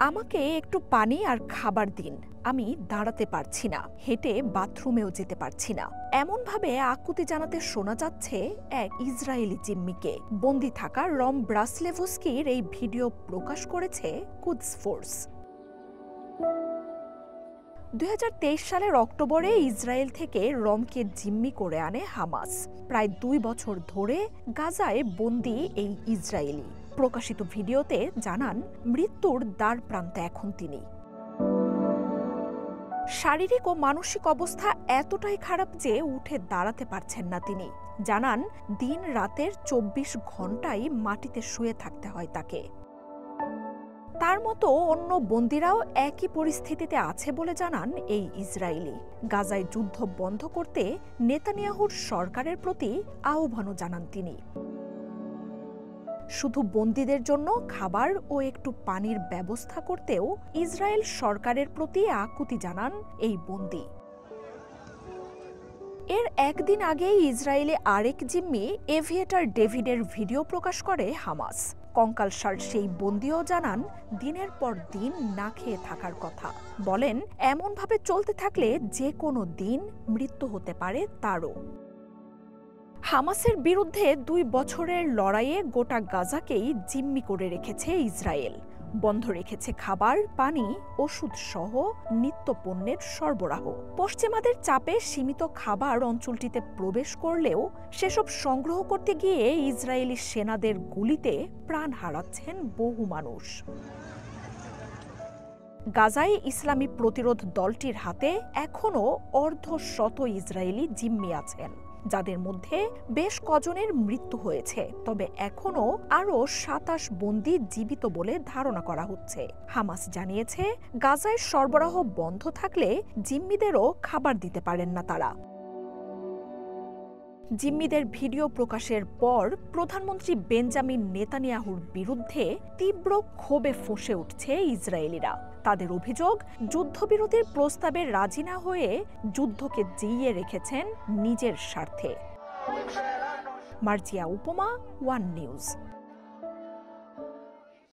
আমাকে একটু পানি আর খাবার দিন, আমি দাঁড়াতে পারছি না, হেঁটে বাথরুমেও যেতে পারছি না। এমনভাবে আকুতি জানাতে শোনা যাচ্ছে এক ইসরায়েলি জিম্মিকে। বন্দি থাকা রম ব্রাসলেভস্কির এই ভিডিও প্রকাশ করেছে কুদস ফোর্স। 2023 সালের অক্টোবরে ইসরায়েল থেকে রমকে জিম্মি করে আনে হামাস। প্রায় 2 বছর ধরে গাজায় বন্দি এই ইসরায়েলি প্রকাশিত ভিডিওতে জানান মৃত্যুর দ্বার প্রান্তে এখন তিনি। শারীরিক ও মানসিক অবস্থা এতটাই খারাপ যে উঠে দাঁড়াতে পারছেন না তিনি। জানান দিন রাতের 24 ঘন্টাই মাটিতে শুয়ে থাকতে হয় তাকে। তার মতো অন্য বন্দীরাও একই পরিস্থিতিতে আছে বলে জানান এই ইসরায়েলি। গাজায় যুদ্ধ বন্ধ করতে নেতানিয়াহুর সরকারের প্রতি আহ্বানও জানান তিনি। শুধু বন্দীদের জন্য খাবার ও একটু পানির ব্যবস্থা করতেও ইসরায়েল সরকারের প্রতি আকুতি জানান এই বন্দী। এর একদিন আগেই ইসরায়েলে আরেক জিম্মি এভিয়েটার ডেভিডের ভিডিও প্রকাশ করে হামাস। কঙ্কালসার সেই বন্দীও জানান দিনের পর দিন না খেয়ে থাকার কথা। বলেন এমনভাবে চলতে থাকলে যে কোনো দিন মৃত্যু হতে পারে তারও। হামাসের বিরুদ্ধে 2 বছরের লড়াইয়ে গোটা গাজাকেই জিম্মি করে রেখেছে ইসরায়েল। বন্ধ রেখেছে খাবার, পানি, ওষুধ সহ নিত্য পণ্যের সরবরাহ। পশ্চিমাদের চাপে সীমিত খাবার অঞ্চলটিতে প্রবেশ করলেও সেসব সংগ্রহ করতে গিয়ে ইসরায়েলি সেনাদের গুলিতে প্রাণ হারাচ্ছেন বহু মানুষ। গাজায় ইসলামী প্রতিরোধ দলটির হাতে এখনও অর্ধশত ইসরায়েলি জিম্মি আছেন, যাদের মধ্যে বেশ কজনের মৃত্যু হয়েছে। তবে এখনও আরও 27 বন্দী জীবিত বলে ধারণা করা হচ্ছে। হামাস জানিয়েছে গাজায় সরবরাহ বন্ধ থাকলে জিম্মিদেরও খাবার দিতে পারেন না তারা। জিম্মিদের ভিডিও প্রকাশের পর প্রধানমন্ত্রী বেঞ্জামিন নেতানিয়াহুর বিরুদ্ধে তীব্র ক্ষোভে ফুঁসে উঠছে ইসরায়েলিরা। তাদের অভিযোগ, যুদ্ধবিরতির প্রস্তাবে রাজি না হয়ে যুদ্ধকে জিইয়ে রেখেছেন নিজের স্বার্থে। মার্জিয়া উপমা, ওয়ান নিউজ।